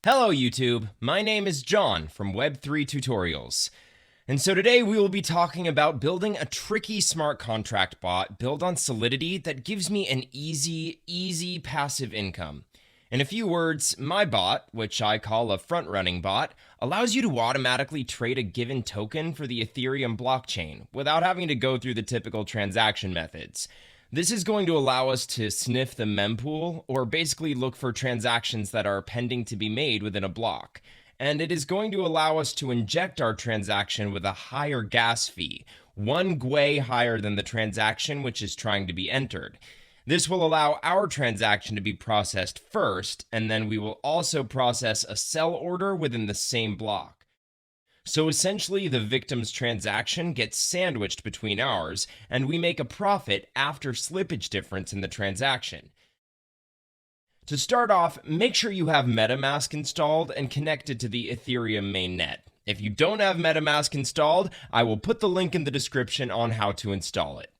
Hello YouTube, my name is John from Web3 Tutorials. And so today we will be talking about building a tricky smart contract bot built on Solidity that gives me an easy passive income. In a few words, my bot, which I call a front-running bot, allows you to automatically trade a given token for the Ethereum blockchain without having to go through the typical transaction methods. This is going to allow us to sniff the mempool, or basically look for transactions that are pending to be made within a block. And it is going to allow us to inject our transaction with a higher gas fee, 1 GWei higher than the transaction which is trying to be entered. This will allow our transaction to be processed first, and then we will also process a sell order within the same block. So essentially, the victim's transaction gets sandwiched between ours, and we make a profit after slippage difference in the transaction. To start off, make sure you have MetaMask installed and connected to the Ethereum mainnet. If you don't have MetaMask installed, I will put the link in the description on how to install it.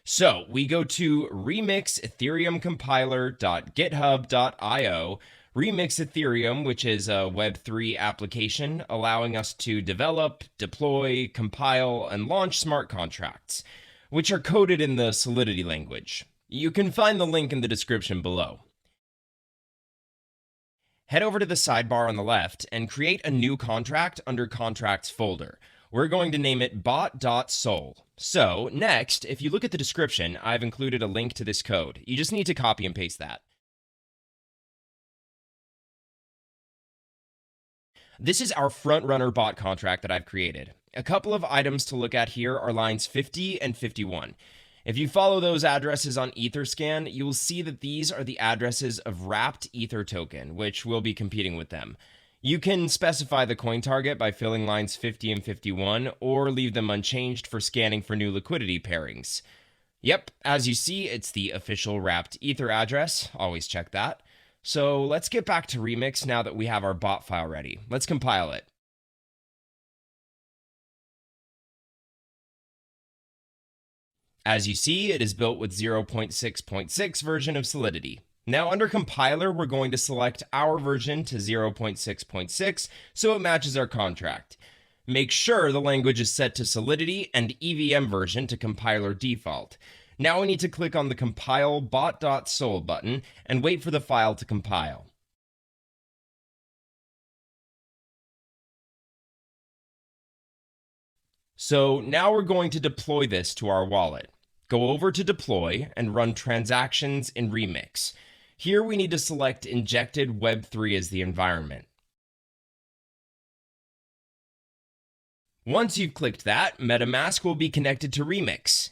So we go to remix Ethereum compiler.github.io, Remix Ethereum, which is a Web3 application allowing us to develop, deploy, compile, and launch smart contracts, which are coded in the Solidity language. You can find the link in the description below. Head over to the sidebar on the left and create a new contract under Contracts folder. We're going to name it bot.sol. So next, if you look at the description, I've included a link to this code. You just need to copy and paste that. This is our front-runner bot contract that I've created. A couple of items to look at here are lines 50 and 51. If you follow those addresses on Etherscan, you will see that these are the addresses of wrapped Ether token, which will be competing with them. You can specify the coin target by filling lines 50 and 51, or leave them unchanged for scanning for new liquidity pairings. Yep, as you see, it's the official wrapped Ether address. Always check that. So let's get back to Remix now that we have our bot file ready. Let's compile it. As you see, it is built with 0.6.6 version of Solidity. Now under compiler, we're going to select our version to 0.6.6 so it matches our contract. Make sure the language is set to Solidity and EVM version to compiler default. Now we need to click on the compile bot.sol button and wait for the file to compile. So now we're going to deploy this to our wallet. Go over to deploy and run transactions in Remix. Here we need to select Injected Web 3 as the environment. Once you've clicked that, MetaMask will be connected to Remix.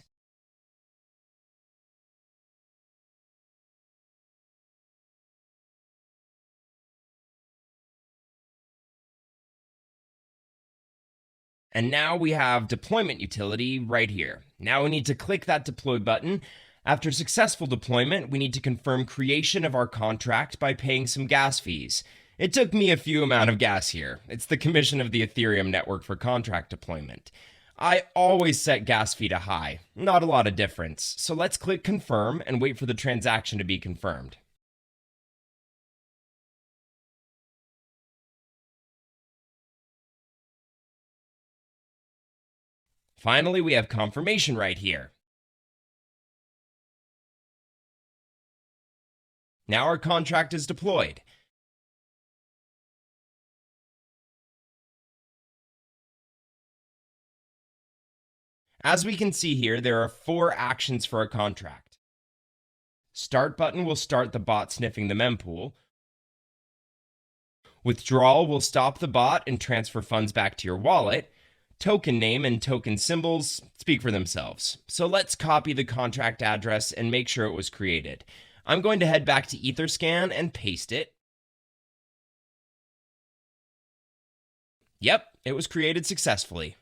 And now we have deployment utility right here. Now we need to click that deploy button. After successful deployment, we need to confirm creation of our contract by paying some gas fees. It took me a few amount of gas here. It's the commission of the Ethereum network for contract deployment. I always set gas fee to high, not a lot of difference. So let's click confirm and wait for the transaction to be confirmed. Finally, we have confirmation right here. Now our contract is deployed. As we can see here, there are 4 actions for a contract. Start button will start the bot sniffing the mempool. Withdrawal will stop the bot and transfer funds back to your wallet. Token name and token symbols speak for themselves. So let's copy the contract address and make sure it was created. I'm going to head back to Etherscan and paste it. Yep, it was created successfully.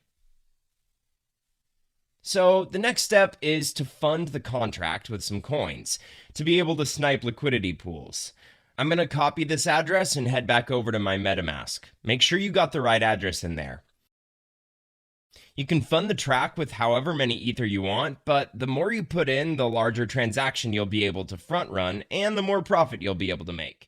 So the next step is to fund the contract with some coins to be able to snipe liquidity pools. I'm going to copy this address and head back over to my MetaMask. Make sure you got the right address in there. You can fund the track with however many Ether you want, but the more you put in, the larger transaction you'll be able to front run, and the more profit you'll be able to make.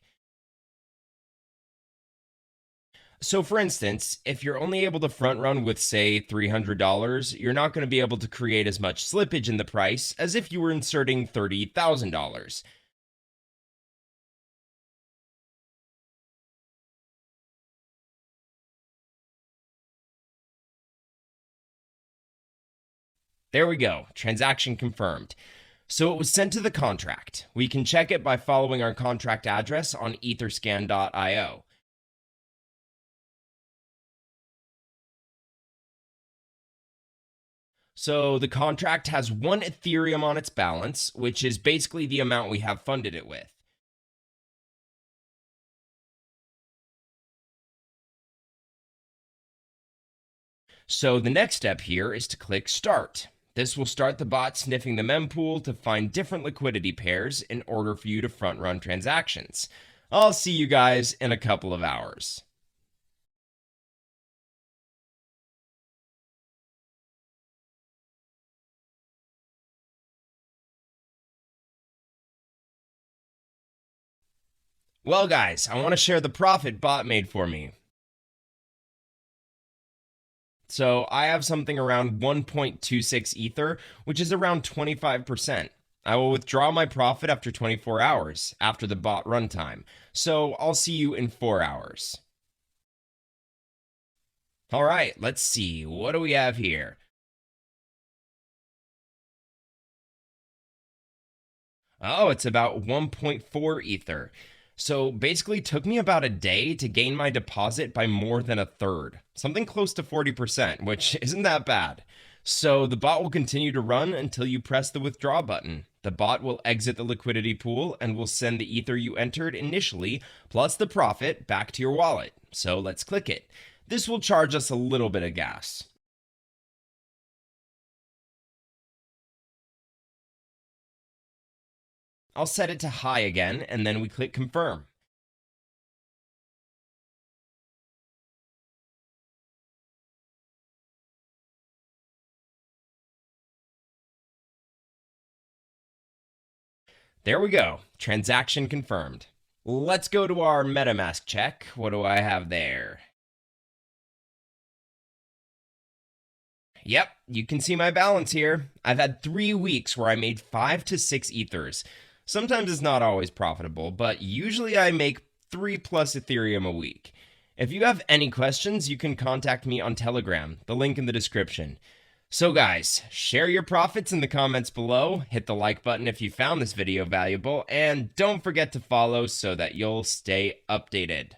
So, for instance, if you're only able to front run with, say, $300, you're not going to be able to create as much slippage in the price as if you were inserting $30,000. There we go, transaction confirmed. So it was sent to the contract. We can check it by following our contract address on etherscan.io. So the contract has 1 Ethereum on its balance, which is basically the amount we have funded it with. So the next step here is to click Start. This will start the bot sniffing the mempool to find different liquidity pairs in order for you to front run transactions. I'll see you guys in a couple of hours. Well, guys, I want to share the profit bot made for me. So I have something around 1.26 Ether, which is around 25%. I will withdraw my profit after 24 hours, after the bot runtime. So I'll see you in 4 hours. All right, let's see. What do we have here? Oh, it's about 1.4 Ether. So basically took me about a day to gain my deposit by more than a third, something close to 40%, which isn't that bad. So the bot will continue to run until you press the withdraw button. The bot will exit the liquidity pool and will send the Ether you entered initially, plus the profit, back to your wallet. So let's click it. This will charge us a little bit of gas. I'll set it to high again, and then we click confirm. There we go. Transaction confirmed. Let's go to our MetaMask check. What do I have there? Yep, you can see my balance here. I've had 3 weeks where I made 5 to 6 ethers. Sometimes it's not always profitable, but usually I make 3 plus Ethereum a week. If you have any questions, you can contact me on Telegram, the link in the description. So guys, share your profits in the comments below, hit the like button if you found this video valuable, and don't forget to follow so that you'll stay updated.